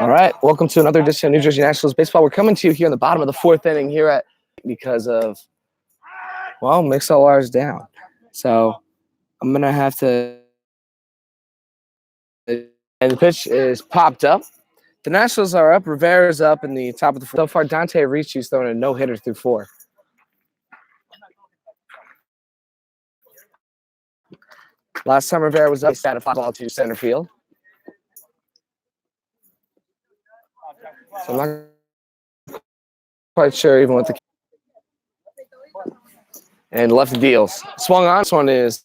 All right, welcome to another edition of New Jersey Nationals baseball. We're coming to you here in the bottom of the fourth inning here at because of Mixlr's down. So I'm gonna have to, and the pitch is popped up. The Nationals are up. Rivera's up in the top of the fourth. So far, Dante Ricci's thrown a no-hitter through 4. Last time Rivera was up, he sat a fly ball to center field. So I'm not quite sure even what the and left the deals. Swung on. This one is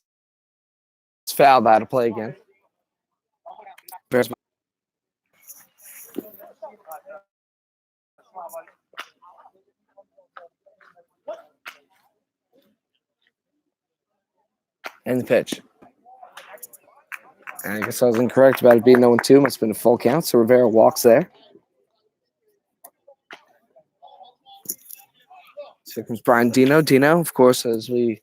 fouled out of play again. And the pitch. And I guess I was incorrect about it being 0-2. Must have been a full count. So Rivera walks there. So here comes Brian Dino. Dino, of course, as we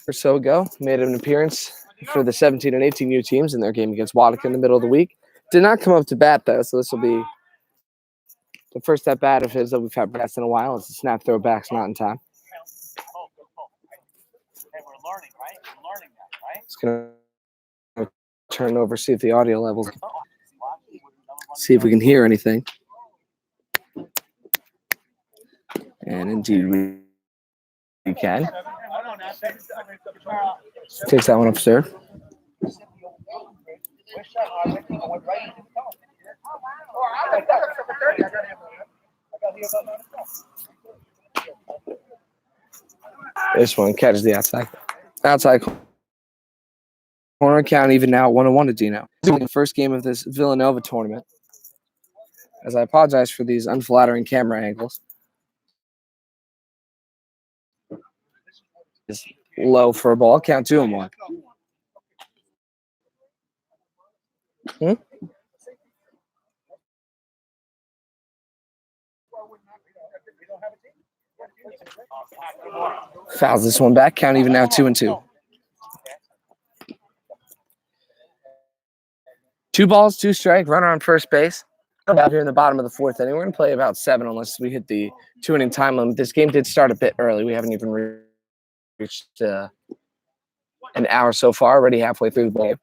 or so ago, made an appearance for the 17 and 18U teams in their game against Waddick in the middle of the week. Did not come up to bat, though, so this will be the first at bat of his that we've had bats in a while. It's a snap throw back's not in time. It's going to turn over, see if the audio levels, see if we can hear anything. And indeed, we can. Takes that one up, sir. This one catches the outside corner. Count even now 1-1 to Dino. The first game of this Villanova tournament. As I apologize for these unflattering camera angles. Is low for a ball. Count 2-1. Fouls this one back. Count even now 2-2. 2 balls, 2 strike. Runner on first base. Out here in the bottom of the fourth inning. We're going to play about 7 unless we hit the 2-inning time limit. This game did start a bit early. We haven't even reached an hour so far. Already halfway through the game.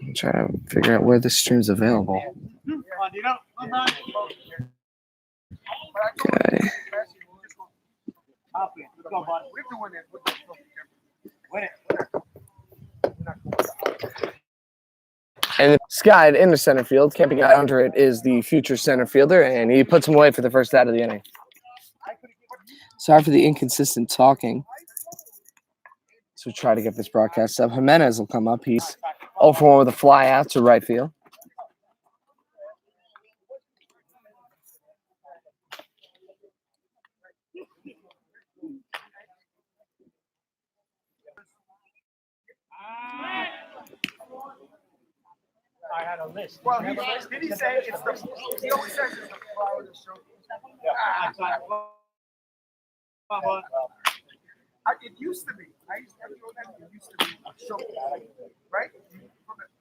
I'm trying to figure out where this stream's available. Okay. And skied into center field. Camping out under it is the future center fielder, and he puts him away for the first out of the inning. Sorry for the inconsistent talking. So try to get this broadcast up. Jimenez will come up. He's 0-for-1 with a fly out to right field. I had a list. Well, did he say it's the? He always says it's the flower of the show. It used to be. I used to know that it used to be a show, right?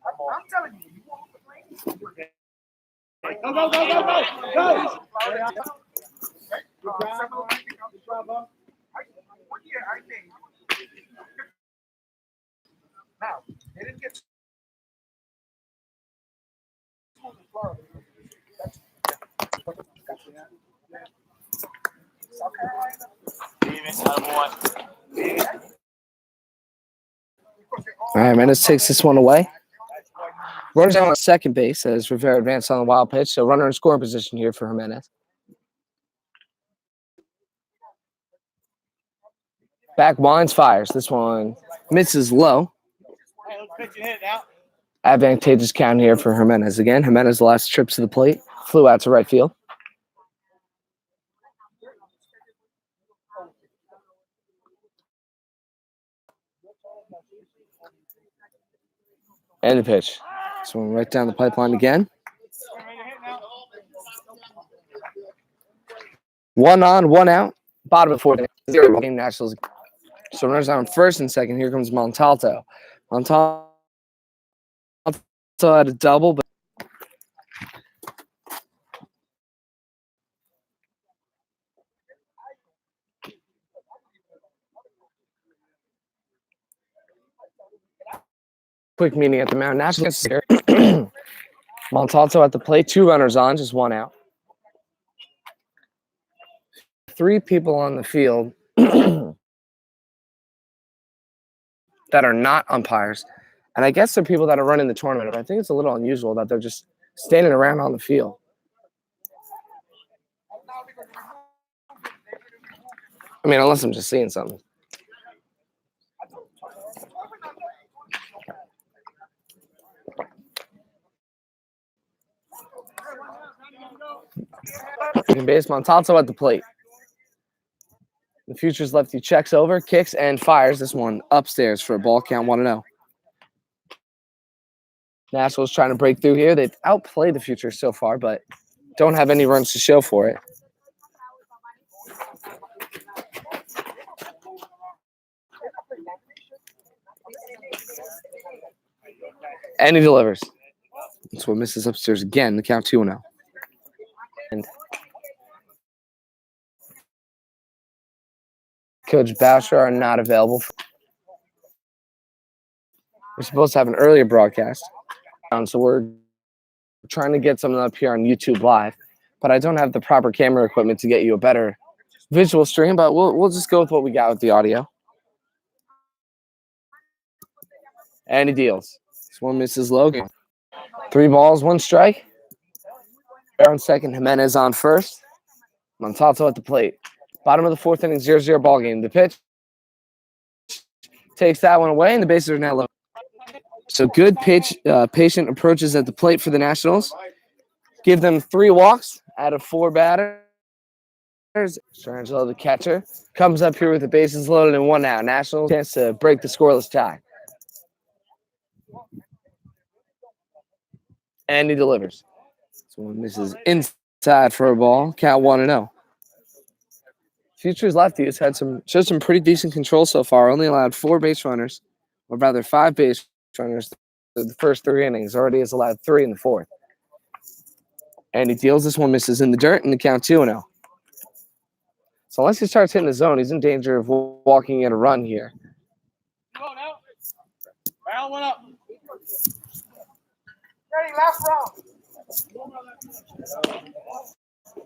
I'm telling you, you won't complain. Go. One year I made. Now they didn't get. All right, Menace takes this one away. Runners out on second base as Rivera advances on the wild pitch. So runner in scoring position here for Jimenez. Back winds, fires. This one misses low. Advantageous count here for Jimenez again. Jimenez, the last trip to the plate, flew out to right field. And the pitch. This one right down the pipeline again. 1 on, 1 out. Bottom of the fourth, 0 ball game. Nationals. So runners on first and second. Here comes Montalto. Montalto had a double, but quick meeting at the mound. Nationals. Montalto at the plate. 2 runners on, just 1 out. 3 people on the field that are not umpires. And I guess they're people that are running the tournament. But I think it's a little unusual that they're just standing around on the field. I mean, unless I'm just seeing something. Base, Montalto at the plate. The Futures lefty checks over, kicks, and fires this one upstairs for a ball count 1-0. Nationals trying to break through here. They've outplayed the Futures so far, but don't have any runs to show for it. And he delivers. That's what misses upstairs again. The count 2-0. And Coach Boucher are not available. We're supposed to have an earlier broadcast, so we're trying to get something up here on YouTube Live, but I don't have the proper camera equipment to get you a better visual stream, but we'll just go with what we got with the audio. And he deals. This one misses Logan. 3 balls, 1 strike. On second, Jimenez on first. Montalto at the plate. Bottom of the fourth inning, 0-0 ball game. The pitch takes that one away, and the bases are now low. So good pitch, patient approaches at the plate for the Nationals. Give them 3 walks out of 4 batters. Strangelo, the catcher, comes up here with the bases loaded and 1 out. Nationals chance to break the scoreless tie. And he delivers. This one misses inside for a ball. Count 1-0. Futures lefties had showed some pretty decent control so far. Only allowed 4 base runners, or rather 5 base runners the first 3 innings. Already has allowed 3 in the 4th. And he deals. This one misses in the dirt, and the count 2-0. So unless he starts hitting the zone, he's in danger of walking in a run here. Go now. Round 1 up. Ready, last round.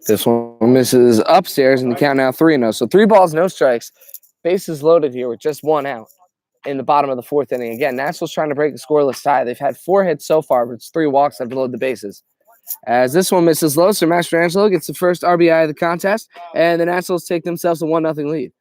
This one misses upstairs, and the count now 3-0. So 3 balls, no strikes. Bases loaded here with just 1 out in the bottom of the 4th inning. Again, Nationals trying to break the scoreless tie. They've had 4 hits so far, but it's 3 walks that have loaded the bases. As this one misses low, so Mastrangelo gets the first RBI of the contest, and the Nationals take themselves a 1-0 lead.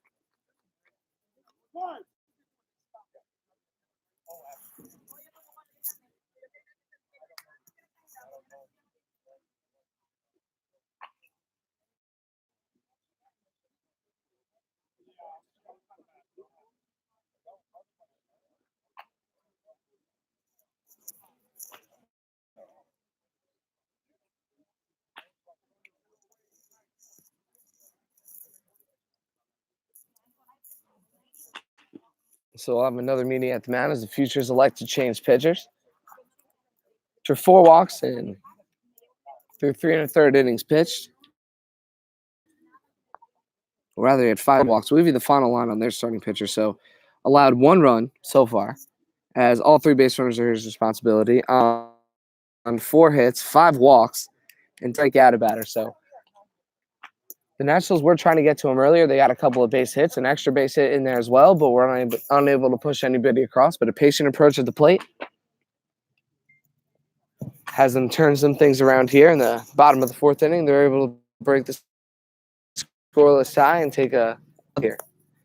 So we'll have another meeting at the mound as the Futures elect to change pitchers. After 4 walks and through 3 1/3 innings pitched. Or rather, he had 5 walks. We'll give you the final line on their starting pitcher. So allowed 1 run so far, as all 3 base runners are his responsibility. On 4 hits, 5 walks, and take out a batter. So the Nationals were trying to get to him earlier. They got a couple of base hits, an extra base hit in there as well, but we're unable to push anybody across. But a patient approach at the plate has them turn some things around here in the bottom of the 4th inning. They're able to break the scoreless tie and take a here.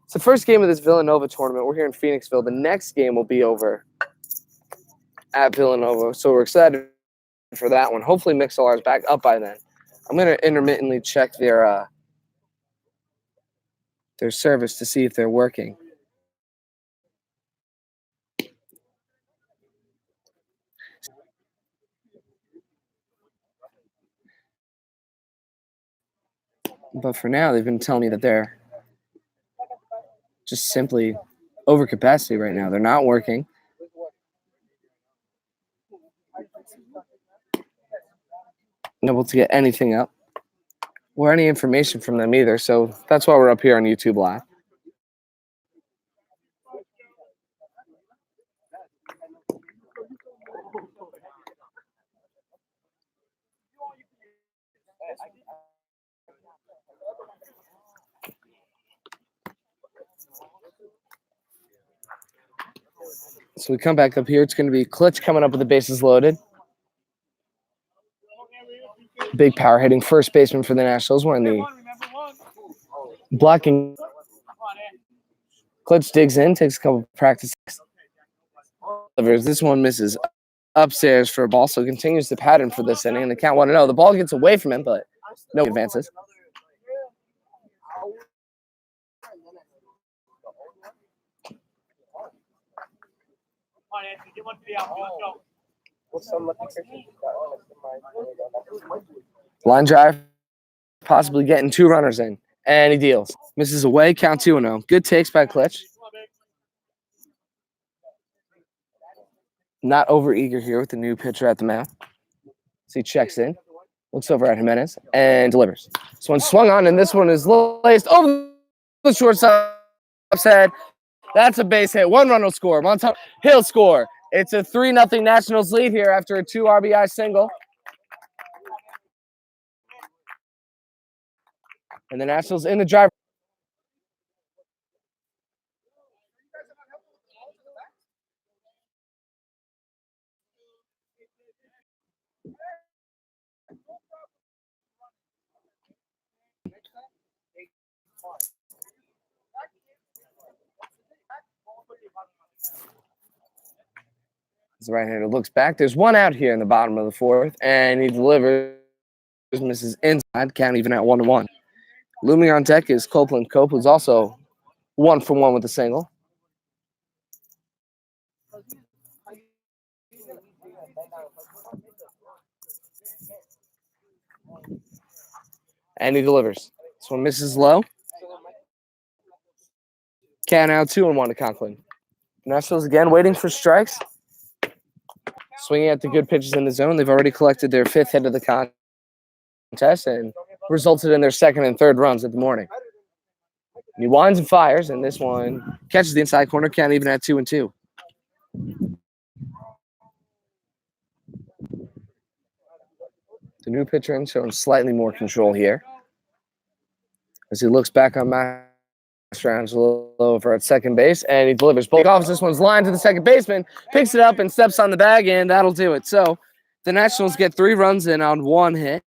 It's the first game of this Villanova tournament. We're here in Phoenixville. The next game will be over at Villanova, so we're excited for that one. Hopefully Mixlr is back up by then. I'm going to intermittently check their service to see if they're working. But for now, they've been telling me that they're just simply over capacity right now. They're not working. Unable to get anything up or any information from them either. So that's why we're up here on YouTube Live. So we come back up here. It's going to be Klitsch coming up with the bases loaded. Big power hitting first baseman for the Nationals. We're in the blocking. Klitsch digs in, takes a couple practices. This one misses upstairs for a ball, so continues the pattern for this inning. And the count 1-0. The ball gets away from him, but no advances. Line drive, possibly getting 2 runners in, and he deals. Misses away, count 2-0. Good takes by Klitsch. Not over eager here with the new pitcher at the mound. So he checks in, looks over at Jimenez, and delivers. This one swung on, and this one is laced over the shortstop's head. That's a base hit. 1 run will score. Montel, he'll score. It's a 3-0 Nationals lead here after a 2 RBI single. And the Nationals in the drive. The right-hander looks back. There's 1 out here in the bottom of the 4th, and he delivers. Misses inside. Count even at 1-1. Looming on deck is Copeland. Copeland's also 1 for 1 with a single. And he delivers. This one misses low. Count out 2-1 to Conklin. Nationals again waiting for strikes. Swinging at the good pitches in the zone. They've already collected their 5th hit of the contest and resulted in their 2nd and 3rd runs at the morning. And he winds and fires, and this one catches the inside corner. Count even at 2-2. The new pitcher showing slightly more control here as he looks back on Mastrangelo over at second base, and he delivers. Both off. This one's lined to the second baseman, picks it up and steps on the bag, and that'll do it. So the Nationals get 3 runs in on 1 hit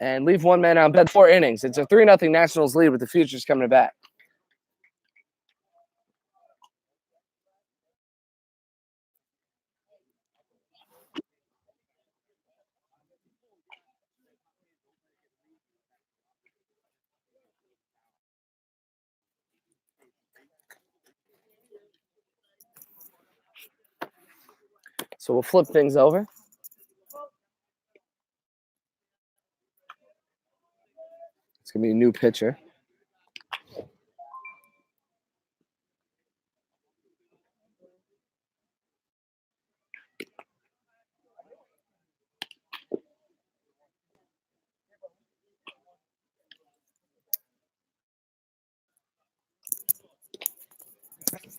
and leave 1 man on bed. 4 innings. It's a 3-0 Nationals lead with the Futures coming back. So we'll flip things over. It's going to be a new pitcher.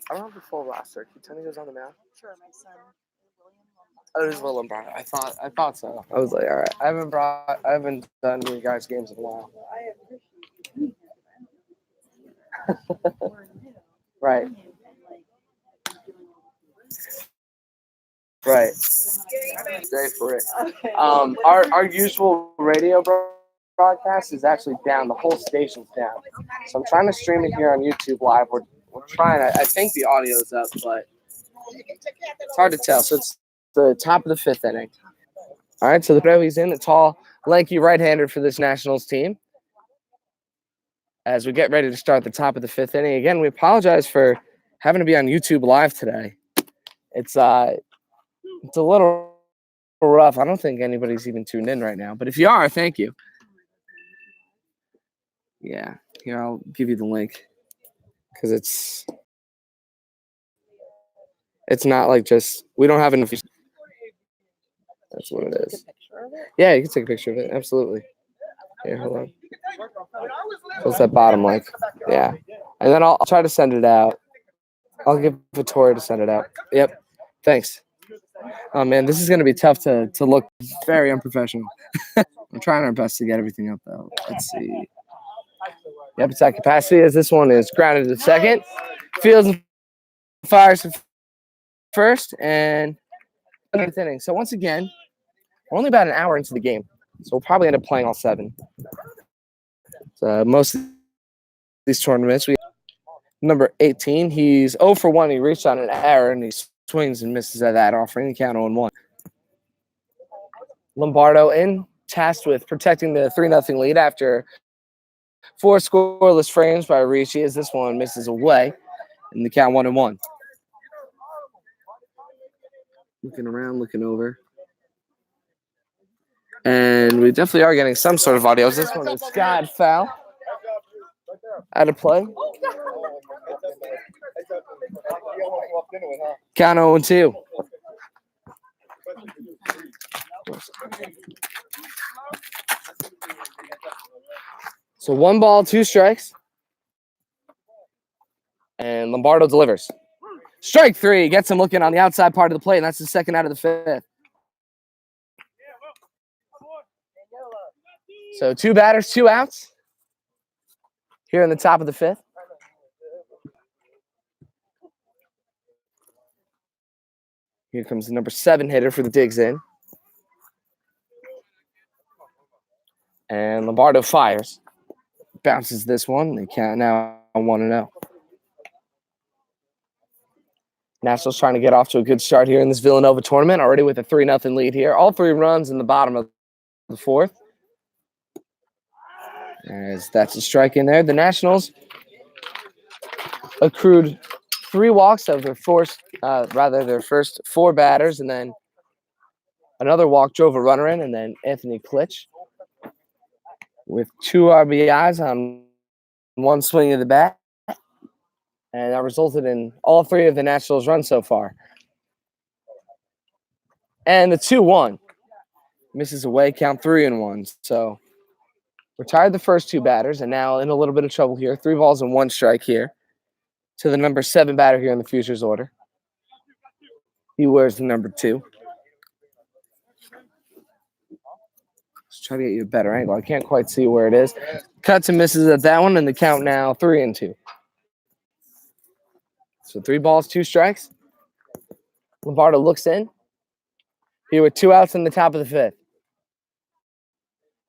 I don't have the full roster. Can you tell me who's on the mound? Sure, my son, William Lombardo. Oh, it is Will Lombardo. I thought so. I was like, all right. I haven't done you guys games in a while. Right. Right. Stay for it. Okay. Our usual radio broadcast is actually down. The whole station's down. So I'm trying to stream it here on YouTube Live. We're trying. I think the audio is up, but it's hard to tell. So it's the top of the 5th inning. All right. So the he's in, the tall, lanky right-hander for this Nationals team. As we get ready to start the top of the 5th inning. Again, we apologize for having to be on YouTube Live today. It's a little rough. I don't think anybody's even tuned in right now. But if you are, thank you. Yeah. Here, I'll give you the link. because it's not like just we don't have enough. That's what it is. Yeah, you can take a picture of it. Absolutely. Here, hold on. What's that bottom like? Yeah, and then I'll try to send it out. I'll give Vittoria to send it out. Yep. Thanks. Oh man, this is gonna be tough to look very unprofessional. I'm trying our best to get everything up though. Let's see. Yep, it's at capacity as this one is grounded to second. Fields and fires first and 9th inning. So once again, we're only about an hour into the game, so we'll probably end up playing all 7. So most of these tournaments, we number 18, he's 0 for 1. He reached on an error and he swings and misses at that, offering the count 0-1. Lombardo in, tasked with protecting the 3-0 lead after 4 scoreless frames by Ricci, as this one misses away and the count 1-1. Looking around, looking over. And we definitely are getting some sort of audio. This one is Scott foul. Out of play. Count 0-2. So 1 ball, 2 strikes. And Lombardo delivers. Strike 3 gets him looking on the outside part of the plate, and that's the second out of the 5th. So 2 batters, 2 outs here in the top of the 5th. Here comes the number 7 hitter for the digs in. And Lombardo fires. Bounces this one. They count now 1-0. Nationals trying to get off to a good start here in this Villanova tournament, already with a 3-0 lead here. All 3 runs in the bottom of the 4th. As that's a strike in there. The Nationals accrued 3 walks of their first 4 batters, and then another walk drove a runner in, and then Anthony Klitsch with 2 RBIs on 1 swing of the bat. And that resulted in all 3 of the Nationals' runs so far. And the 2-1 misses away, count 3-1. So retired the first 2 batters, and now in a little bit of trouble here. 3 balls and 1 strike here to the number 7 batter here in the futures order. He wears the number 2. Let's try to get you a better angle. I can't quite see where it is. Cuts and misses at that one, and the count now 3-2. So 3 balls, 2 strikes. Lombardo looks in. Here with 2 outs in the top of the 5th.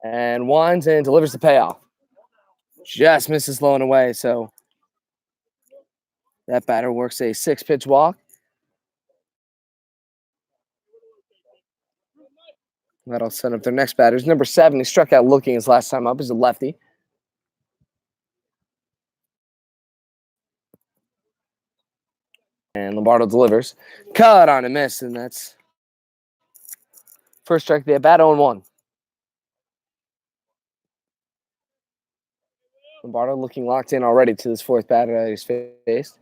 And winds and delivers the payoff. Just misses low and away. So that batter works a 6-pitch walk. That'll set up their next batters. Number 7, he struck out looking his last time up. He's a lefty. And Lombardo delivers. Cut on a miss, and that's first strike. They bat 0-1. Lombardo looking locked in already to this 4th batter that he's faced.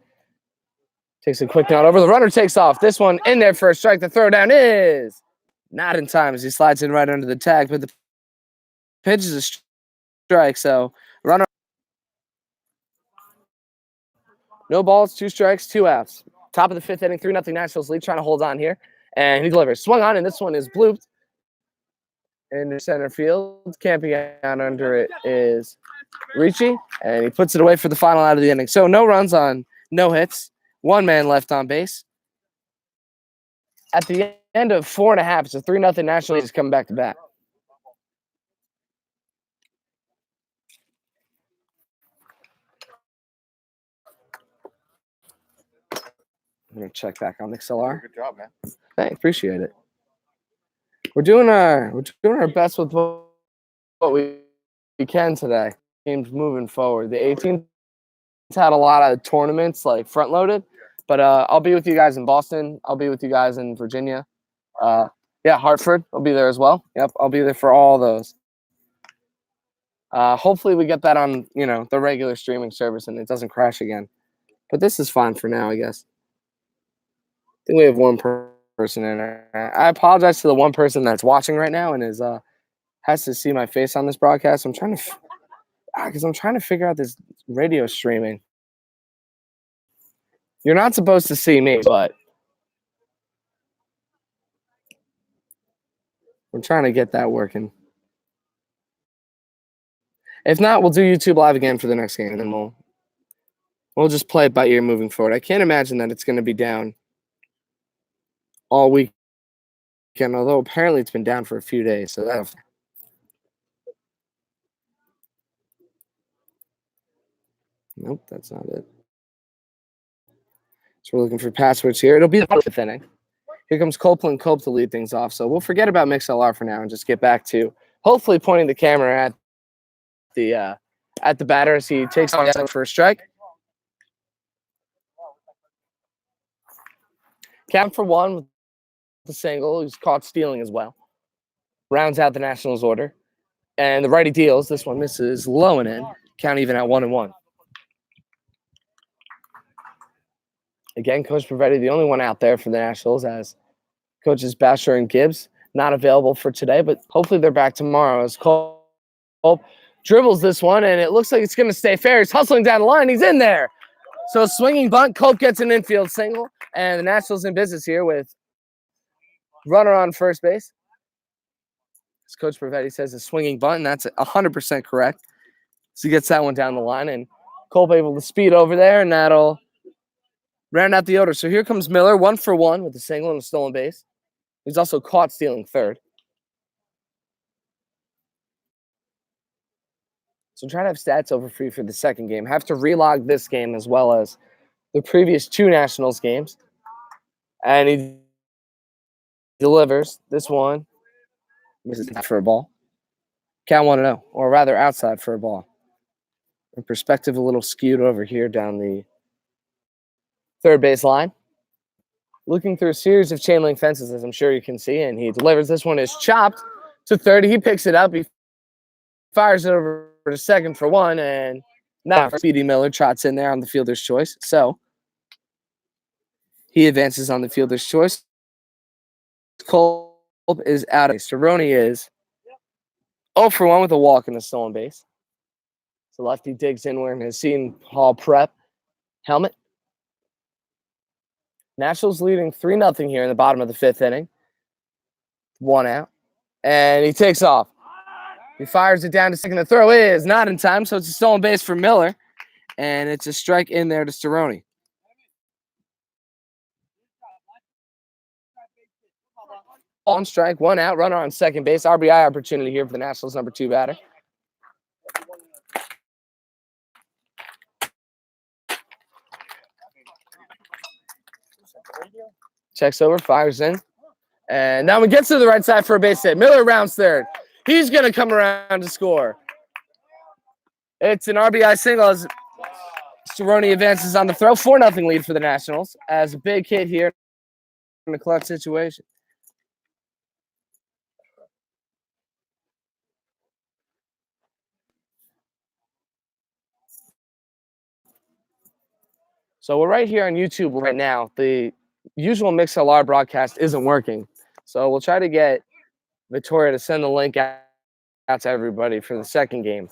Takes a quick nod over. The runner takes off. This one in there for a strike. The throw down is not in time as he slides in right under the tag, but the pitch is a strike. So runner. No balls, 2 strikes, 2 outs. Top of the 5th inning, 3-0 Nationals lead, trying to hold on here. And he delivers. Swung on, and this one is blooped in the center field. Camping out under it is Ricci, and he puts it away for the final out of the inning. So no runs on no hits. 1 man left on base. At the end of 4.5, it's a 3-0 Nationals is coming back to bat. I'm gonna check back on the XLR. Good job, man. Thanks, appreciate it. We're doing our best with what we can today. Teams moving forward. The 18th had a lot of tournaments like front loaded, but I'll be with you guys in Boston. I'll be with you guys in Virginia. Hartford. I'll be there as well. Yep, I'll be there for all those. Hopefully we get that on the regular streaming service and it doesn't crash again. But this is fine for now, I guess. I think we have one person in there. I apologize to the one person that's watching right now and has to see my face on this broadcast. I'm trying to because I'm trying to figure out this radio streaming. You're not supposed to see me, but we're trying to get that working. If not, we'll do YouTube Live again for the next game, and then we'll just play it by ear moving forward. I can't imagine that it's going to be down all weekend, although apparently it's been down for a few days. So that. Nope, that's not it. So we're looking for passwords here. It'll be the 5th inning. Here comes Copeland Cope to lead things off. So we'll forget about MixLR for now and just get back to hopefully pointing the camera at the batter as he takes on the first strike. Count for one with the single. He's caught stealing as well. Rounds out the Nationals order. And the righty deals. This one misses low and in. Count even at 1-1. Again, Coach Pavetti, the only one out there for the Nationals, as coaches Basher and Gibbs not available for today, but hopefully they're back tomorrow as Cope dribbles this one, and it looks like it's going to stay fair. He's hustling down the line. He's in there. So swinging bunt. Cope gets an infield single, and the Nationals in business here with runner on first base. As Coach Pavetti says, a swinging bunt, and that's 100% correct. So he gets that one down the line, and Cope able to speed over there, and that'll round out the order. So here comes Miller, 1 for 1 with a single and a stolen base. He's also caught stealing third. So try to have stats over for you for the second game. Have to relog this game as well as the previous 2 Nationals games. And he delivers this one. Misses for a ball. Count 1-0, or rather outside for a ball. In perspective, a little skewed over here down the third base line. Looking through a series of chain link fences, as I'm sure you can see, and he delivers. This one is chopped to third. He picks it up. He fires it over to second for 1, and now Speedy Miller trots in there on the fielder's choice. So he advances on the fielder's choice. Cole is out. Cerrone is 0 for 1 with a walk and a stolen base. So lefty digs in wearing his Seton Hall prep helmet. Nationals leading 3-0 here in the bottom of the 5th inning. 1 out. And he takes off. He fires it down to second. The throw is not in time, so it's a stolen base for Miller. And it's a strike in there to Cerrone. On strike, 1 out, runner on second base. RBI opportunity here for the Nationals' number 2 batter. Checks over, fires in. And now he gets to the right side for a base hit. Miller rounds third. He's going to come around to score. It's an RBI single as Cerrone advances on the throw. 4-0 lead for the Nationals as a big hit here in a clutch situation. So we're right here on YouTube right now. The usual MixLR broadcast isn't working. So we'll try to get Victoria to send the link out to everybody for the second game.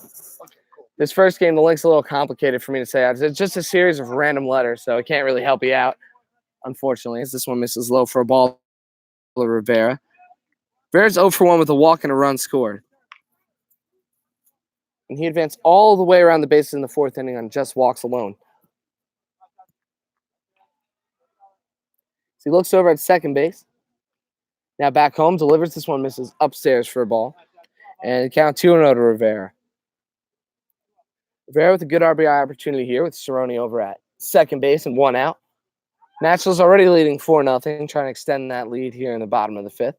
This first game, the link's a little complicated for me to say. It's just a series of random letters, so I can't really help you out, unfortunately, as this one misses low for a ball to Rivera. Rivera's 0 for 1 with a walk and a run scored. And he advanced all the way around the bases in the 4th inning on just walks alone. So he looks over at second base. Now back home, delivers. This one misses upstairs for a ball. And count 2-0 to Rivera. Rivera with a good RBI opportunity here with Cerrone over at second base and 1 out. Nationals already leading 4-0, trying to extend that lead here in the bottom of the 5th.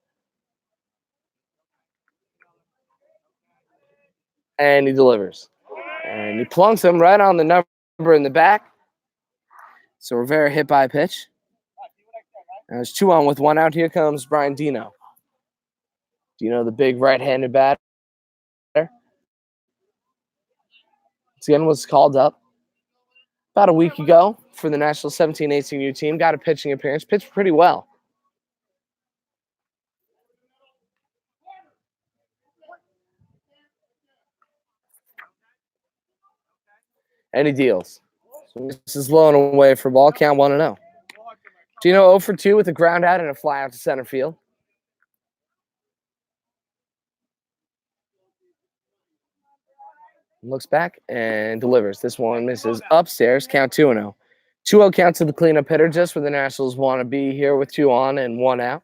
And he delivers. And he plunks him right on the number in the back. So Rivera hit by a pitch. Now it's 2 on with 1 out. Here comes Brian Dino. Dino, the big right-handed batter. Again was called up. about a week ago for the National 17-18U team. Got a pitching appearance. Pitched pretty well. And he deals. So this is low and away for ball. Count 1-0. Dino 0 for 2 with a ground out and a fly out to center field. Looks back and delivers. This one misses upstairs. Count 2-0. 2-0 count to the cleanup hitter, just where the Nationals want to be here with 2 on and 1 out.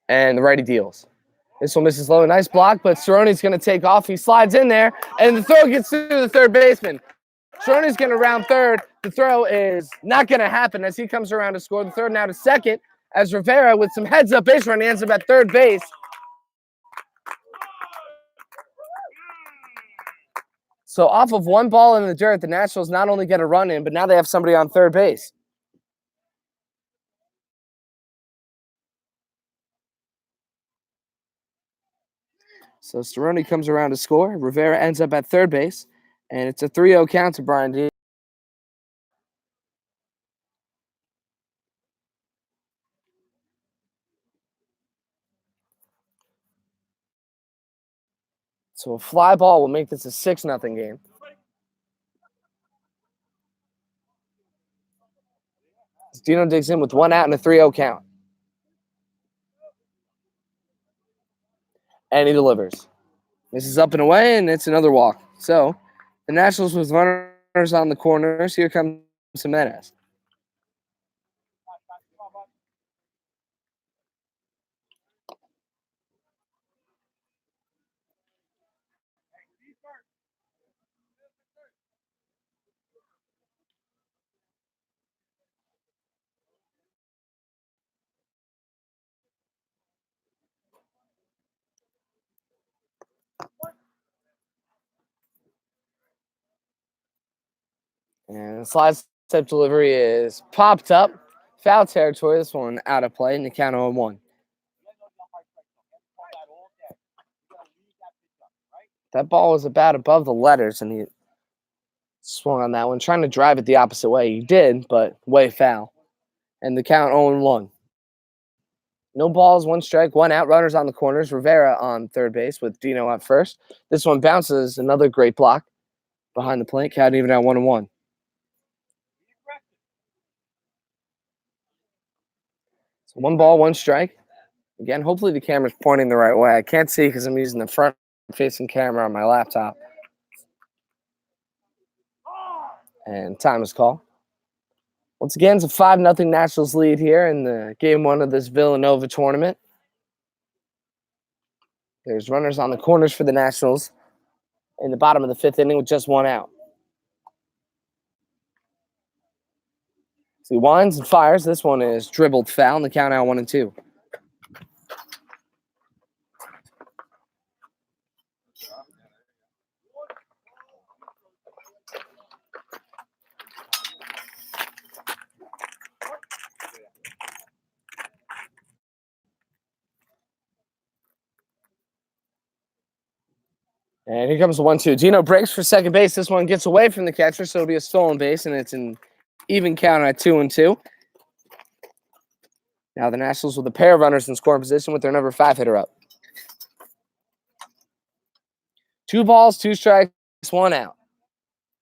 And the righty deals. This one misses low. Nice block, but Cerrone's going to take off. He slides in there, and the throw gets through the third baseman. Cerrone's going to round third. The throw is not going to happen as he comes around to score. The third now to second as Rivera with some heads-up base run ends up at third base. So off of one ball in the dirt, the Nationals not only get a run in, but now they have somebody on third base. So Cerrone comes around to score. Rivera ends up at third base, and it's a 3-0 count to Brian D. So a fly ball will make this a 6-0 game. Dino digs in with 1 out and a 3-0 count. And he delivers. This is up and away, and it's another walk. So the Nationals with runners on the corners. Here comes Jimenez. And the slide step delivery is popped up. Foul territory. This one out of play, and the count 0-1. That ball was about above the letters, and he swung on that one, trying to drive it the opposite way. He did, but way foul. And the count 0-1. No balls, 1 strike, 1 out. Runners on the corners. Rivera on third base with Dino at first. This one bounces. Another great block behind the plate. Count even at 1-1. So 1 ball, 1 strike. Again, hopefully the camera's pointing the right way. I can't see because I'm using the front-facing camera on my laptop. And time is called. Once again, it's a 5-0 Nationals lead here in the game 1 of this Villanova tournament. There's runners on the corners for the Nationals in the bottom of the 5th inning with just 1 out. So he winds and fires. This one is dribbled foul, and the count out 1-2. And here comes the 1-2. Dino breaks for second base. This one gets away from the catcher, so it'll be a stolen base, and it's an even count at 2-2. Now the Nationals with a pair of runners in scoring position with their number 5 hitter up. 2 balls, 2 strikes, 1 out.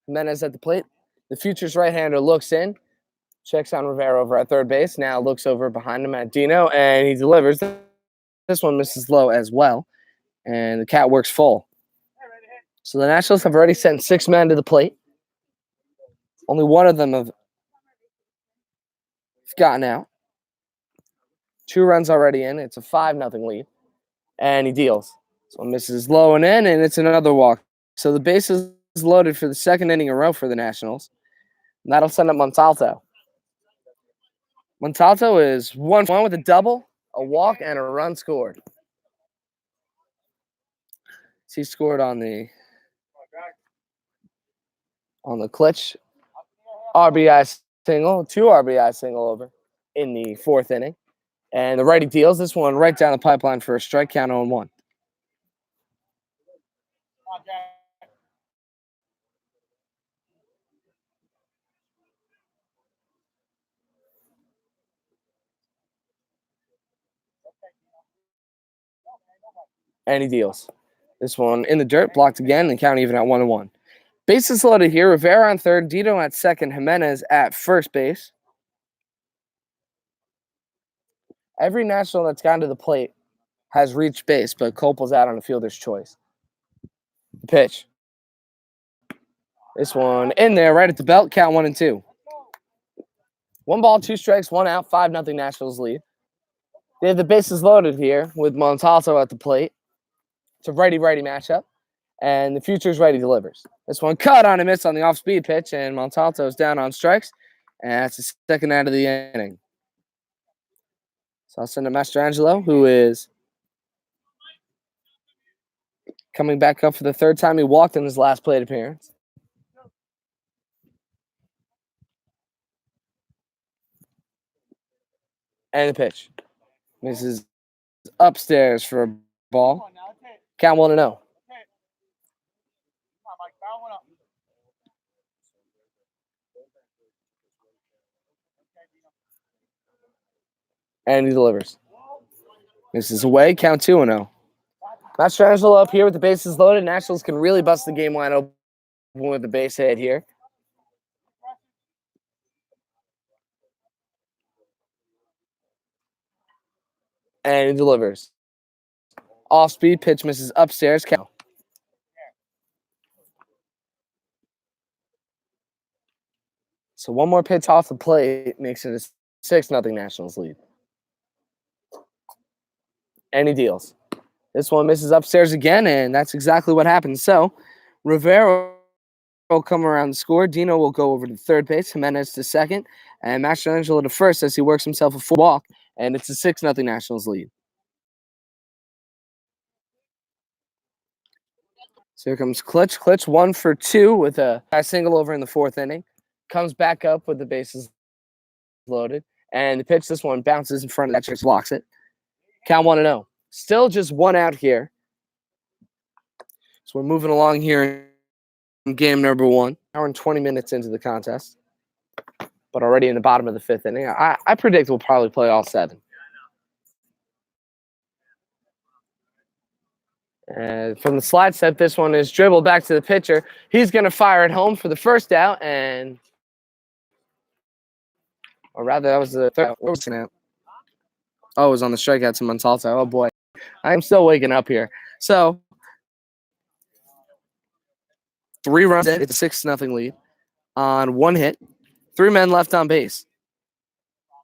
Jimenez at the plate. The future's right-hander looks in, checks on Rivera over at third base. Now looks over behind him at Dino, and he delivers. This one misses low as well, and the cat works full. So the Nationals have already sent 6 men to the plate. Only one of them have gotten out. 2 runs already in. It's a 5-0 lead. And he deals. So misses low and in, and it's another walk. So the base is loaded for the 2nd inning in a row for the Nationals. And that'll send up Montalto. Montalto is 1-1 with a double, a walk, and a run scored. He scored on the Klitsch RBI single, 2 RBI single over. in the fourth inning. And the righty deals this one right down the pipeline for a strike, count 0-1. And he deals. This one in the dirt, blocked again, and count even at 1-1. Bases loaded here. Rivera on third, Dito at second, Jimenez at first base. Every national that's gone to the plate has reached base, but Copel's out on a fielder's choice. The pitch. This one in there, right at the belt, count 1-2. 1 ball, 2 strikes, 1 out, 5-0 Nationals lead. They have the bases loaded here with Montalto at the plate. It's a righty-righty matchup, and the future's righty delivers. This one cut on a miss on the off-speed pitch, and Montalto's down on strikes, and that's the second out of the inning. So I'll send to Mastrangelo, who is coming back up for the third time he walked in his last plate appearance. And the pitch. This is upstairs for a ball. Count 1-0. And he delivers. This is away. Count 2-0. Mastrangelo up here with the bases loaded. Nationals can really bust the game line open with the base hit here. And he delivers. Off-speed pitch misses upstairs. Count. So one more pitch off the plate makes it a 6-0 Nationals lead. And he deals. This one misses upstairs again, and that's exactly what happens. So Rivera will come around the score. Dino will go over to third base. Jimenez to second. And Mastrangelo to first as he works himself a full walk. And it's a 6-0 Nationals lead. So here comes Klitsch. Klitsch 1 for 2 with a single over in the fourth inning. Comes back up with the bases loaded. And the pitch, this one bounces in front of that, just blocks it. Count 1-0. Still just 1 out here. So we're moving along here in game number 1. Hour and 20 minutes into the contest. But already in the bottom of the fifth inning. I predict we'll probably play all 7. And from the slide set, this one is dribbled back to the pitcher. He's going to fire it home for the first out. Or rather, that was the third. What was it now? Oh, it was on the strikeout to Montalto. Oh, boy. I'm still waking up here. So, 3 runs. It's a 6-0 lead on 1 hit. 3 men left on base.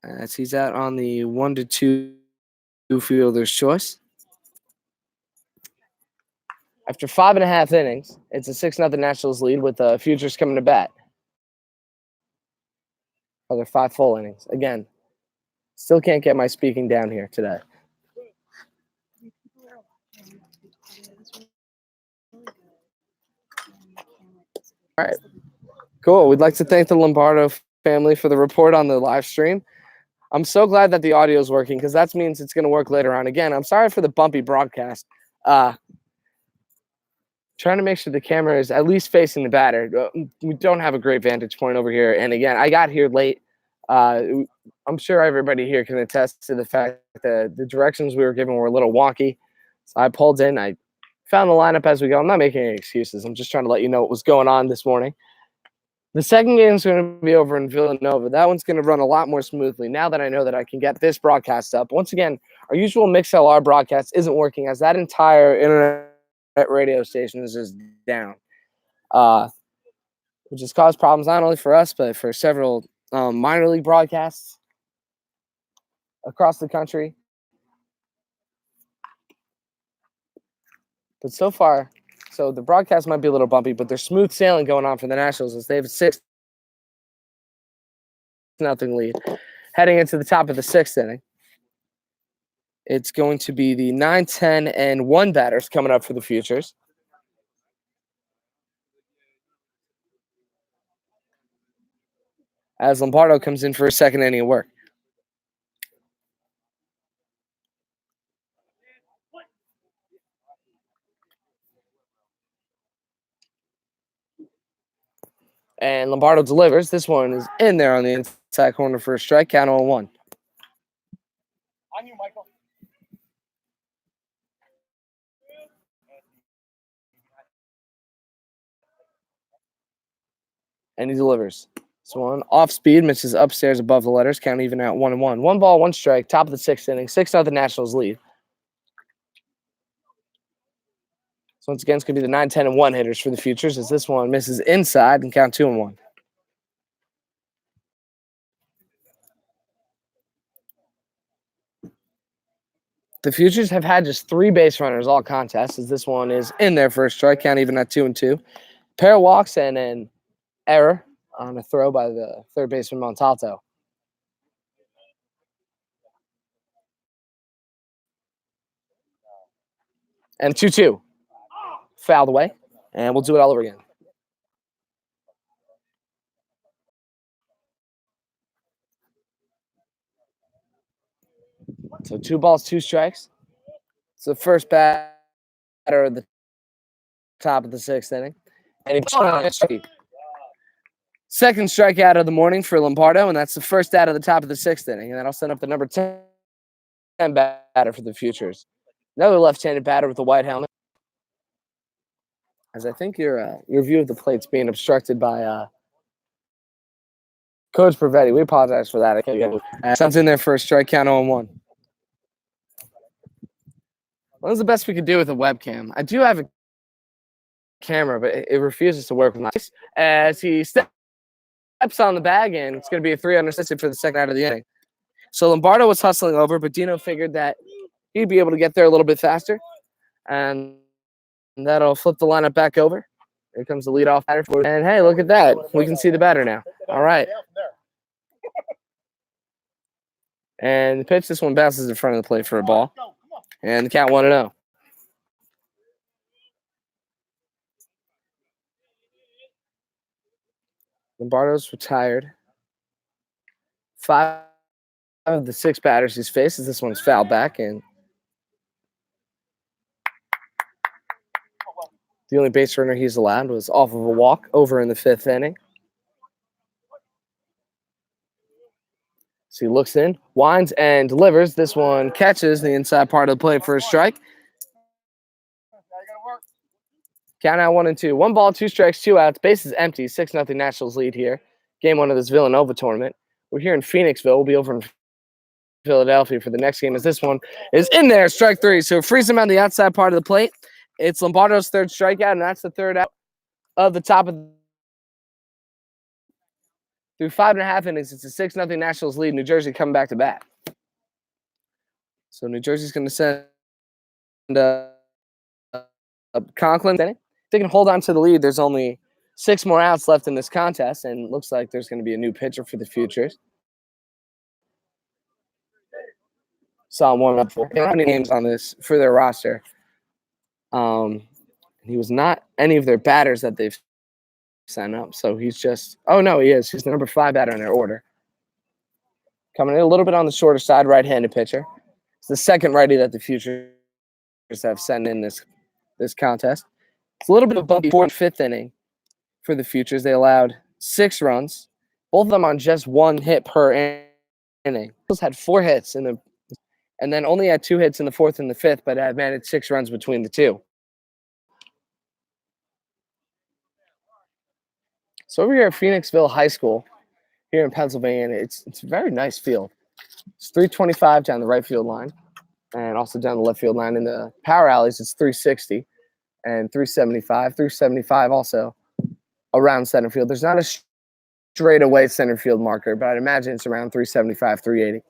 As he's out on the 1-2 fielder's choice. After 5.5 innings, it's a 6-0 Nationals lead with the Futures coming to bat. Other 5 full innings. Again, still can't get my speaking down here today. All right. Cool. We'd like to thank the Lombardo family for the report on the live stream. I'm so glad that the audio is working because that means it's going to work later on. Again, I'm sorry for the bumpy broadcast. Trying to make sure the camera is at least facing the batter. We don't have a great vantage point over here. And again, I got here late. I'm sure everybody here can attest to the fact that the directions we were given were a little wonky. So I pulled in. I found the lineup as we go. I'm not making any excuses. I'm just trying to let you know what was going on this morning. The second game is going to be over in Villanova. That one's going to run a lot more smoothly now that I know that I can get this broadcast up. Once again, our usual MixLR broadcast isn't working as that entire internet radio station is just down, which has caused problems not only for us but for several minor league broadcasts across the country. But so far, so the broadcast might be a little bumpy, but there's smooth sailing going on for the Nationals as they have a 6-0 lead heading into the top of the 6th inning. It's going to be the 9, 10, and 1 batters coming up for the Futures. As Lombardo comes in for a second inning of work. And Lombardo delivers. This one is in there on the inside corner for a strike. Count 0-1. On you, Michael. And he delivers. This one off speed, misses upstairs above the letters. Count even at 1-1. 1 ball, 1 strike. Top of the 6th inning. 6-0 Nationals lead. So once again, it's going to be the 9, 10, and 1 hitters for the Futures as this one misses inside and count 2-1. The Futures have had just 3 base runners all contests as this one is in there for a strike. Count even at 2-2. Pair of walks and an error on a throw by the third baseman Montalto. And 2-2. Fouled away. And we'll do it all over again. So 2 balls, 2 strikes. It's the first batter at the top of the 6th inning. And he second strikeout of the morning for Lombardo, and that's the first out of the top of the 6th inning. And that'll send up the number 10 batter for the Futures. Another left-handed batter with a white helmet. As I think your view of the plate's being obstructed by Coach Prevetti. We apologize for that. Sounds in there for a strike, count 0-1. Well, that's the best we could do with a webcam. I do have a camera, but it refuses to work with nice. As he steps on the bag, and it's going to be a 3 unassisted for the second out of the inning. So Lombardo was hustling over, but Dino figured that he'd be able to get there a little bit faster, and that'll flip the lineup back over. Here comes the leadoff batter. And hey, look at that. We can see the batter now. All right. And the pitch, this one bounces in front of the plate for a ball. And the count 1-0. Lombardo's retired. 5 of the 6 batters he's faced as this one's fouled back. And the only base runner he's allowed was off of a walk over in the 5th inning. So he looks in, winds, and delivers. This one catches the inside part of the plate for a strike. Count out 1-2. 1 ball, 2 strikes, 2 outs. Bases empty. 6-0 Nationals lead here. Game 1 of this Villanova tournament. We're here in Phoenixville. We'll be over in Philadelphia for the next game as this one is in there. Strike 3. So frees him on the outside part of the plate. It's Lombardo's 3rd strikeout, and that's the 3rd out of the top of through 5.5 innings. It's a 6-0 Nationals lead. New Jersey coming back to bat. So New Jersey's going to send Conklin. If they can hold on to the lead, there's only 6 more outs left in this contest, and it looks like there's going to be a new pitcher for the Futures. Saw him 1 up 4. They don't have any names on this for their roster. He was not any of their batters that they've sent up. So he's just – oh, no, he is. He's the number 5 batter in their order. Coming in a little bit on the shorter side, right-handed pitcher. It's the second righty that the Futures have sent in this contest. It's a little bit of a bumpy 4th and 5th inning for the Futures. They allowed 6 runs, both of them on just 1 hit per inning. They had 4 hits and then only had 2 hits in the 4th and the 5th, but have managed 6 runs between the 2. So over here at Phoenixville High School, here in Pennsylvania, it's a very nice field. It's 325 down the right field line, and also down the left field line. In the power alleys, it's 360 and 375. 375 also around center field. There's not a straightaway center field marker, but I'd imagine it's around 375, 380.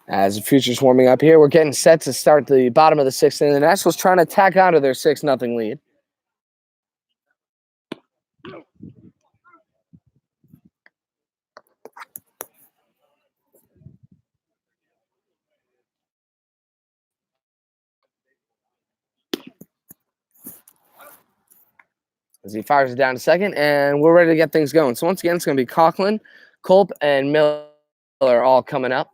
As the Futures warming up here, we're getting set to start the bottom of the 6th inning. The Nationals trying to tack onto their 6-0 lead. as he fires it down to second, and we're ready to get things going. So once again, it's going to be Conklin, Culp, and Miller all coming up.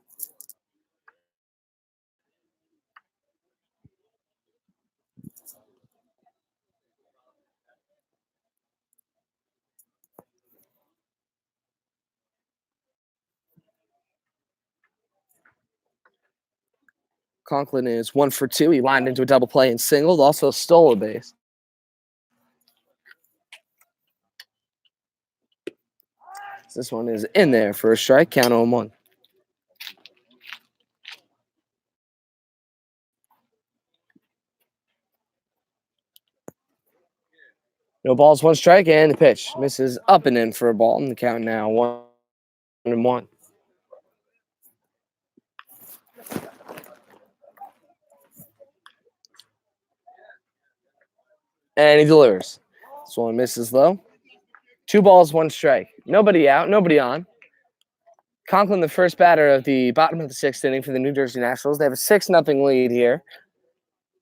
Conklin is 1 for 2. He lined into a double play and singled, also stole a base. This one is in there for a strike, count 0-1. No balls, 1 strike, and the pitch misses up and in for a ball, and the count now 1-1. And he delivers. This one misses low. 2 balls, 1 strike. Nobody out, nobody on. Conklin, the first batter of the bottom of the 6th inning for the New Jersey Nationals. They have a 6-0 lead here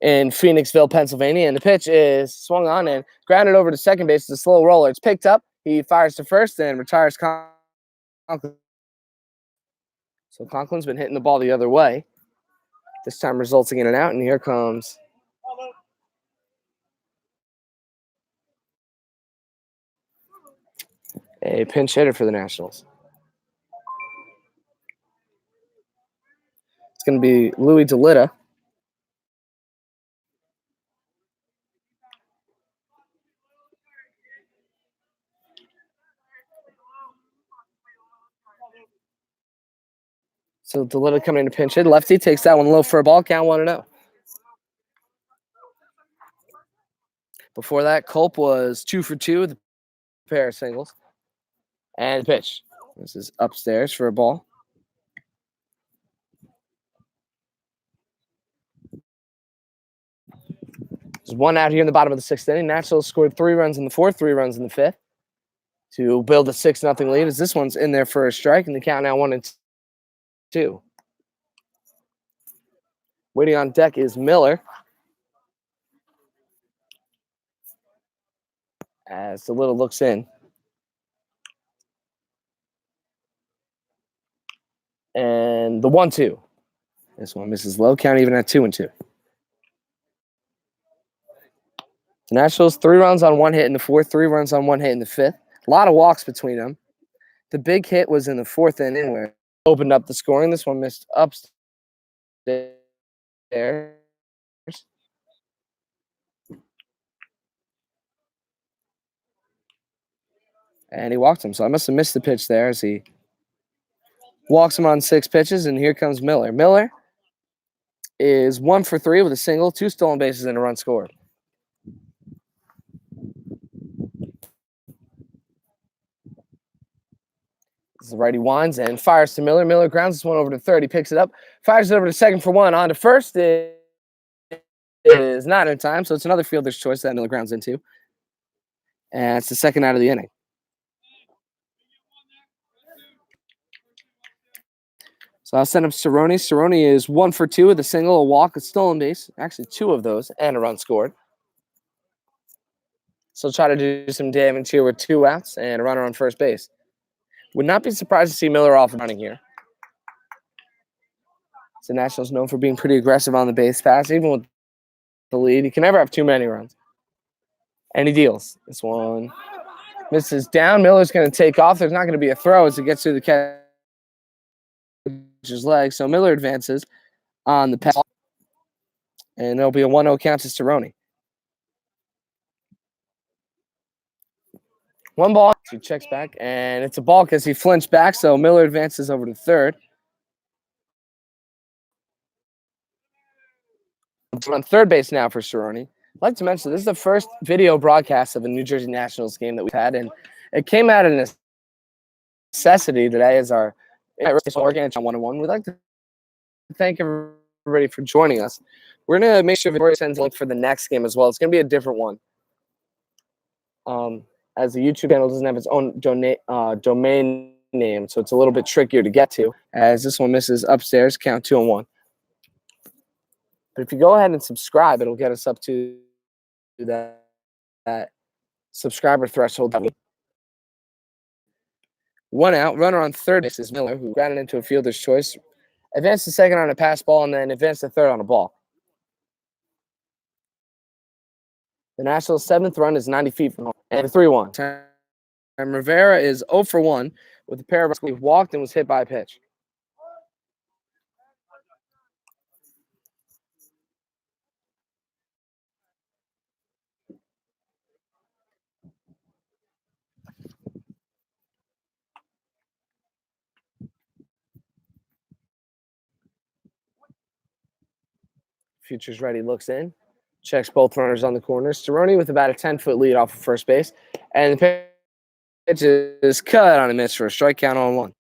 in Phoenixville, Pennsylvania. And the pitch is swung on and grounded over to second base. It's a slow roller. It's picked up. He fires to first and retires Conklin. So Conklin's been hitting the ball the other way, this time resulting in an out. And here comes a pinch hitter for the Nationals. It's going to be Louis DeLitta. So DeLitta coming in to pinch hit. Lefty takes that one low for a ball. Count 1-0. Before that, Culp was 2 for 2 with a pair of singles. And pitch. This is upstairs for a ball. There's 1 out here in the bottom of the 6th inning. Nationals scored 3 runs in the 4th, 3 runs in the 5th to build a 6-0 lead, as this one's in there for a strike, and the count now 1-2. Waiting on deck is Miller, as DeLitta looks in. And the 1-2. This one misses low. Count even at 2-2. The Nationals, 3 runs on 1 hit in the 4th, 3 runs on 1 hit in the 5th. A lot of walks between them. The big hit was in the 4th inning where it opened up the scoring. This one missed upstairs. And he walked him. So I must have missed the pitch there as he walks him on 6 pitches. And here comes Miller. Miller is 1 for 3 with a single, 2 stolen bases, and a run scored. The righty winds and fires to Miller. Miller grounds this one over to third. He picks it up, fires it over to second for 1. On to first. It is not in time, so it's another fielder's choice that Miller grounds into. And it's the 2nd out of the inning. So I'll send up Cerrone. Cerrone is 1 for 2 with a single, a walk, a stolen base. Actually, 2 of those, and a run scored. So try to do some damage here with 2 outs and a runner on first base. Would not be surprised to see Miller off and running here. The Nationals known for being pretty aggressive on the base pass, even with the lead. He can never have too many runs. And he deals. This one misses down. Miller's going to take off. There's not going to be a throw as it gets through the catcher's leg. So Miller advances on the pass. And there'll be a 1-0 count to Cerrone. 1 ball. He checks back, and it's a ball because he flinched back, so Miller advances over to third. On third base now for Cerrone. I'd like to mention this is the first video broadcast of a New Jersey Nationals game that we've had, and it came out of necessity today as our organic on 1-on-1. We'd like to thank everybody for joining us. We're going to make sure Victoria sends a link for the next game as well. It's going to be a different one. As the YouTube channel doesn't have its own domain name, so it's a little bit trickier to get to, as this one misses upstairs, count 2-1. But if you go ahead and subscribe, it'll get us up to that subscriber threshold. One out. Runner on third base is Miller, who grounded into a fielder's choice. Advanced to second on a pass ball, and then advanced to third on a ball. The Nationals' seventh run is 90 feet from home. And 3-1. And Rivera is 0 for 1 with a pair of runs. He walked and was hit by a pitch. Futures ready, looks in, checks both runners on the corners. Cerrone with about a 10-foot lead off of first base. And the pitch is cut on a miss for a strike count on 1.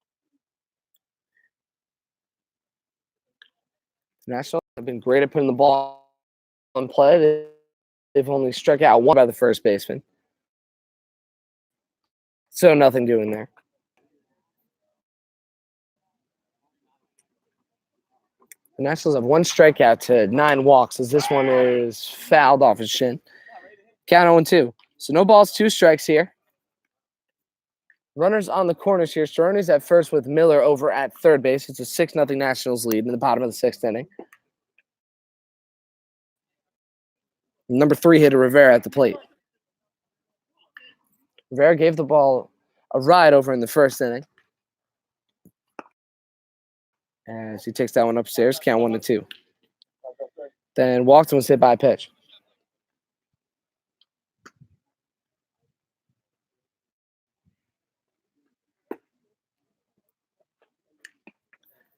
The Nationals have been great at putting the ball on play. They've only struck out 1 by the first baseman. So nothing doing there. The Nationals have 1 strikeout to 9 walks as this one is fouled off his shin. Count 0-2. So no balls, 2 strikes here. Runners on the corners here. Cerrone's at first with Miller over at third base. It's a 6-0 Nationals lead in the bottom of the 6th inning. Number 3 hitter Rivera at the plate. Rivera gave the ball a ride over in the 1st inning. As he takes that one upstairs, count 1-2. Then walked and was hit by a pitch.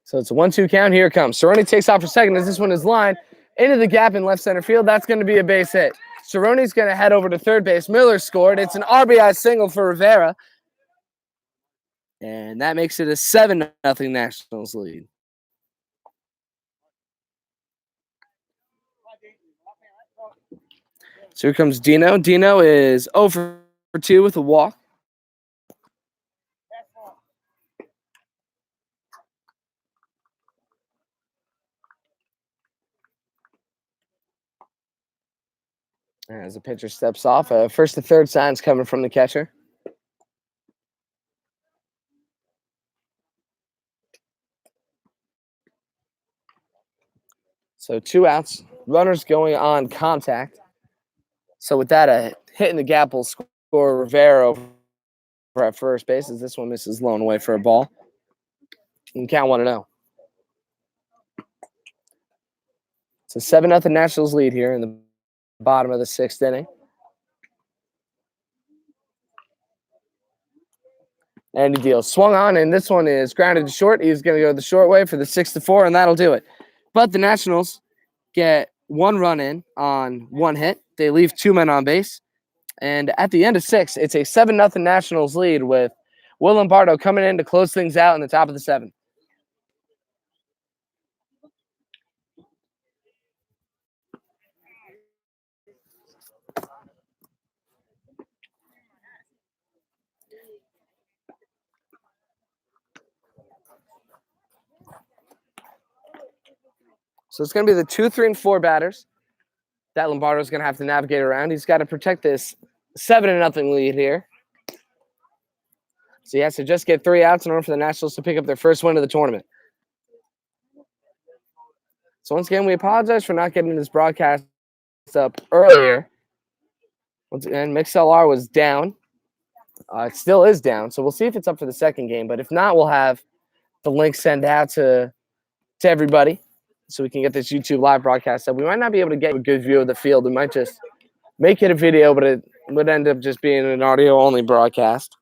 So it's a 1-2 count. Here it comes. Cerrone takes off for second as this one is lined into the gap in left center field. That's going to be a base hit. Cerrone's going to head over to third base. Miller scored. It's an RBI single for Rivera. And that makes it a 7-0 Nationals lead. So here comes Dino. Dino is 0 for 2 with a walk. As the pitcher steps off, first to third signs coming from the catcher. So 2 outs, runners going on contact. So with that, a hit in the gap will score Rivera over at first base as this one misses low and away for a ball. And count 1-0. It's a 7-0 Nationals lead here in the bottom of the 6th inning. And he deals. Swung on, and this one is grounded to short. He's going to go the short way for the 6-4, and that'll do it. But the Nationals get 1 run in on 1 hit. They leave 2 men on base. And at the end of 6, it's a 7-0 Nationals lead with Will Lombardo coming in to close things out in the top of the 7th. So it's going to be the 2, 3, and 4 batters that Lombardo's going to have to navigate around. He's got to protect this 7-0 lead here. So he has to just get 3 outs in order for the Nationals to pick up their first win of the tournament. So once again, we apologize for not getting this broadcast up earlier. Once again, MixLR was down. It still is down, so we'll see if it's up for the second game. But if not, we'll have the link sent out to everybody so we can get this YouTube live broadcast up. We might not be able to get a good view of the field. We might just make it a video, but it would end up just being an audio-only broadcast.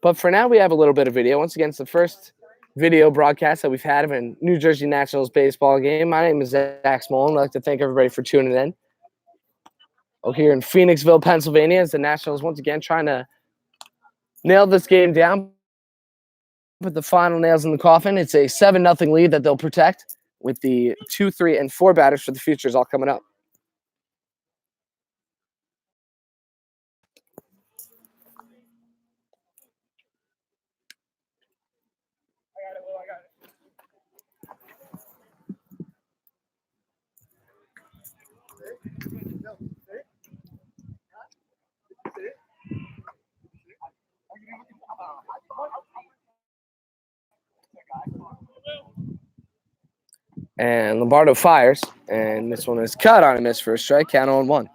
But for now, we have a little bit of video. Once again, it's the first video broadcast that we've had of a New Jersey Nationals baseball game. My name is Zach Smolin. I'd like to thank everybody for tuning in. Oh, here in Phoenixville, Pennsylvania, as the Nationals once again trying to nail this game down. Put the final nails in the coffin. It's a 7-0 lead that they'll protect with the 2, 3, and 4 batters for the futures all coming up. And Lombardo fires, and this one is cut on a miss for a strike, count 0-1.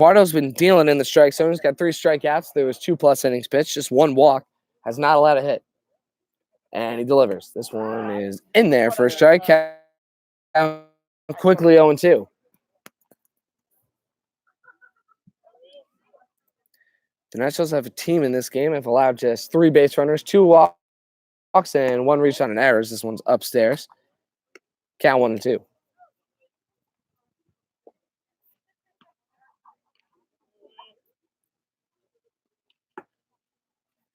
Lombardo's been dealing in the strike zone. He's got 3 strikeouts. There was 2+ innings pitched, just 1 walk. Has not allowed a hit. And he delivers. This one is in there for a strike, count quickly 0-2. The Nationals have a team in this game. Have allowed just 3 base runners, 2 walks, and 1 reach on an errors. This one's upstairs. Count 1-2.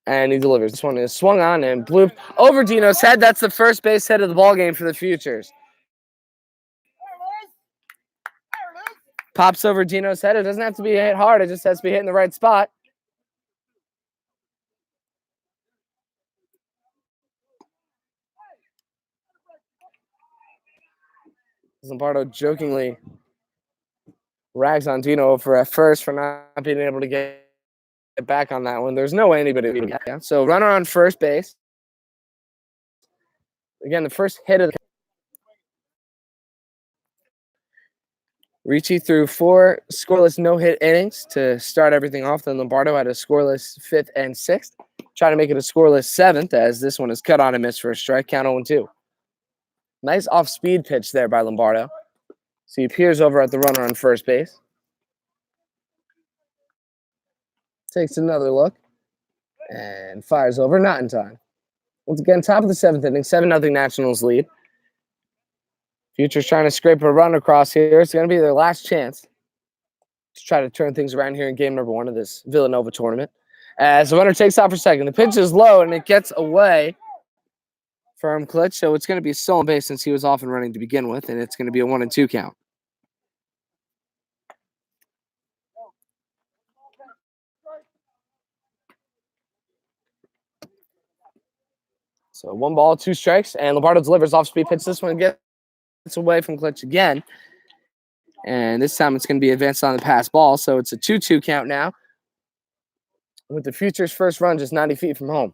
And he delivers. This one is swung on and blew over Dino's head. That's the first base hit of the ball game for the Futures. Pops over Dino's head. It doesn't have to be hit hard. It just has to be hit in the right spot. Lombardo jokingly rags on Dino for at first for not being able to get back on that one. There's no way anybody would get that. So runner on first base. Again, the first hit of the Ricci threw 4 scoreless no-hit innings to start everything off. Then Lombardo had a scoreless 5th and 6th. Trying to make it a scoreless 7th as this one is cut on a miss for a strike, count 0-2. Nice off-speed pitch there by Lombardo. So he peers over at the runner on first base. Takes another look and fires over, not in time. Once again, top of the 7th inning, 7-0 Nationals lead. Futures trying to scrape a run across here. It's going to be their last chance to try to turn things around here in game number 1 of this Villanova tournament. As the runner takes off for second, the pitch is low and it gets away from Klitsch. So it's going to be a stolen base since he was off and running to begin with, and it's going to be a 1-2 count. So 1 ball, 2 strikes, and Lombardo delivers off-speed pitch. This one gets away from Klitsch again. And this time it's going to be advanced on the pass ball. So it's a 2-2 count now, with the Futures' first run just 90 feet from home.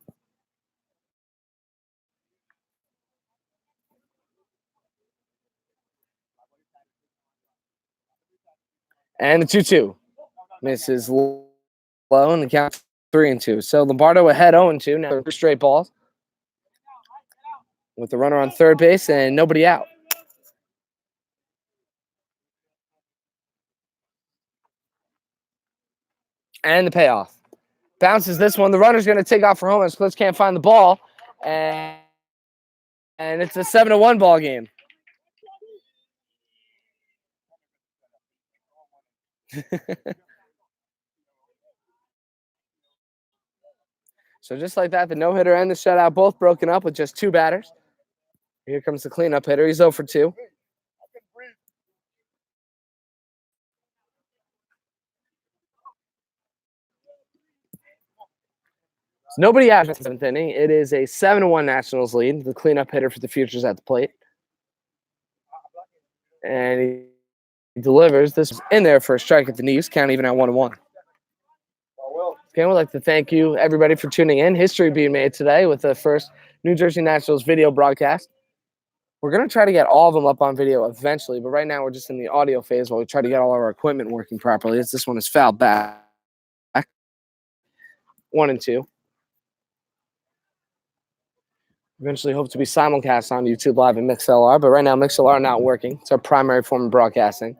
And the 2-2 misses low, and the count 3-2. So Lombardo ahead 0-2 now, 3 straight balls, with the runner on third base and nobody out. And the payoff. Bounces this one. The runner's going to take off for home as Klitsch can't find the ball. And it's a 7-1 ball game. So just like that, the no-hitter and the shutout both broken up with just 2 batters. Here comes the cleanup hitter. He's 0 for 2. Nobody out in the 7th inning. It is a 7-1 Nationals lead. The cleanup hitter for the Futures at the plate. And he delivers. This is in there for a strike at the knees. Count even at 1-1. Okay, we'd like to thank you, everybody, for tuning in. History being made today with the first New Jersey Nationals video broadcast. We're going to try to get all of them up on video eventually, but right now we're just in the audio phase while we try to get all of our equipment working properly. This one is fouled back. 1-2. Eventually hope to be simulcast on YouTube Live and MixLR, but right now MixLR not working. It's our primary form of broadcasting.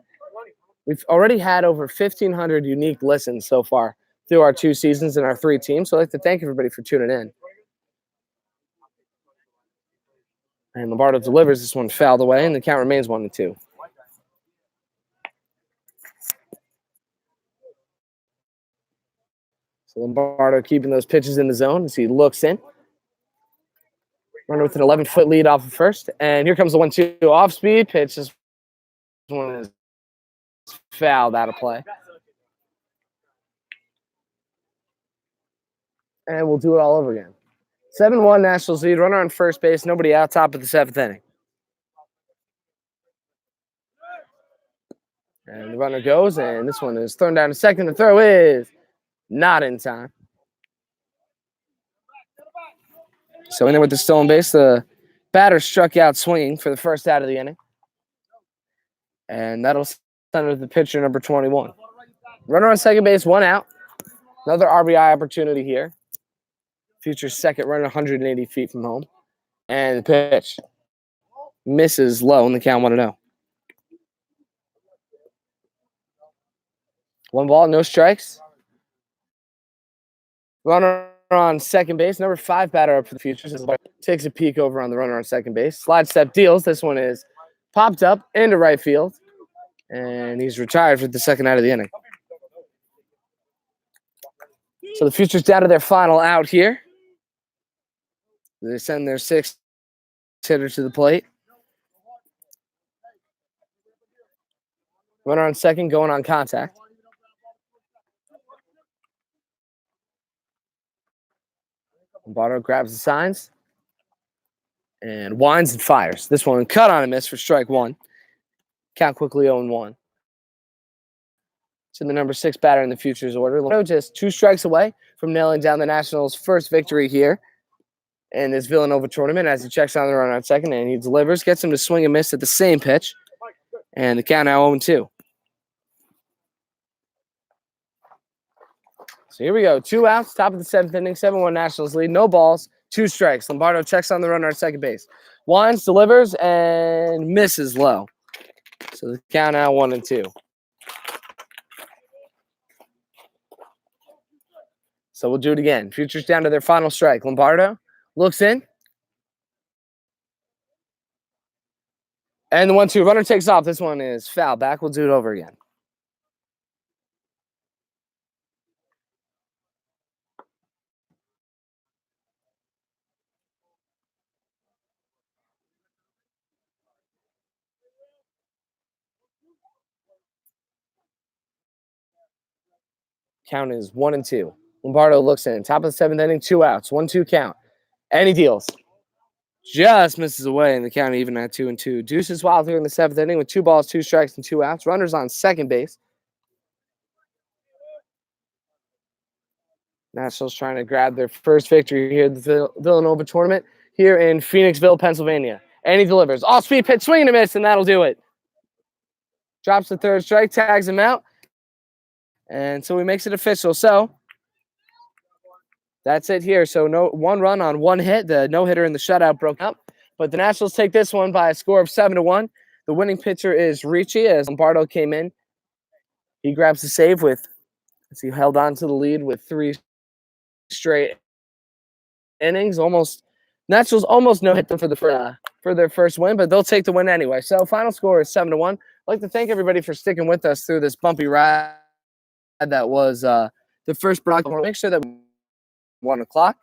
We've already had over 1,500 unique listens so far through our 2 seasons and our 3 teams, so I'd like to thank everybody for tuning in. And Lombardo delivers. This one fouled away, and the count remains 1-2. So Lombardo keeping those pitches in the zone as he looks in. Runner with an 11-foot lead off of first. And here comes the 1-2 off-speed pitch. This one is fouled out of play. And we'll do it all over again. 7-1 Nationals lead. Runner on first base. Nobody out. Top of the 7th inning. And the runner goes, and this one is thrown down to second. The throw is not in time. So in there with the stolen base, the batter struck out swinging for the first out of the inning. And that'll center the pitcher, number 21. Runner on second base, 1 out. Another RBI opportunity here. Future second runner, 180 feet from home. And the pitch misses low, and the count 1-0. 1 ball, no strikes. Runner on second base, number 5 batter up for the Futures. Takes a peek over on the runner on second base. Slide step deals. This one is popped up into right field, and he's retired for the second out of the inning. So the Futures down to their final out here. They send their 6th hitter to the plate. Runner on second, going on contact. Lombardo grabs the signs and winds and fires. This one cut on a miss for strike 1. Count quickly 0-1. To the number 6 batter in the Futures order. Lombardo just 2 strikes away from nailing down the Nationals' first victory here in this Villanova tournament as he checks on the runner on second, and he delivers, gets him to swing and miss at the same pitch, and the count now 0-2. So here we go. 2 outs, top of the 7th inning, 7-1 Nationals lead. No balls, 2 strikes. Lombardo checks on the runner at second base. Winds, delivers, and misses low. So the count now 1-2. So we'll do it again. Futures down to their final strike. Lombardo looks in. And the 1-2. Runner takes off. This one is foul back. We'll do it over again. Count is 1-2. Lombardo looks in. Top of the 7th inning, 2 outs. 1-2 count. And he deals. Just misses away, and the count even at 2-2. Deuces wild here in the 7th inning with 2 balls, 2 strikes, and 2 outs. Runners on second base. Nationals trying to grab their first victory here at the Villanova tournament here in Phoenixville, Pennsylvania. And he delivers. All-speed pitch, swing and a miss, and that'll do it. Drops the 3rd strike, tags him out. And so he makes it official. So that's it here. So no 1 run on 1 hit. The no-hitter and the shutout broke up. But the Nationals take this one by a score of 7-1. The winning pitcher is Ricci as Lombardo came in. He grabs the save with, as he held on to the lead with 3 straight innings. Nationals almost no-hit them for their first win, but they'll take the win anyway. So final score is 7-1. I'd like to thank everybody for sticking with us through this bumpy ride that was the first broadcast. Make sure that 1 o'clock.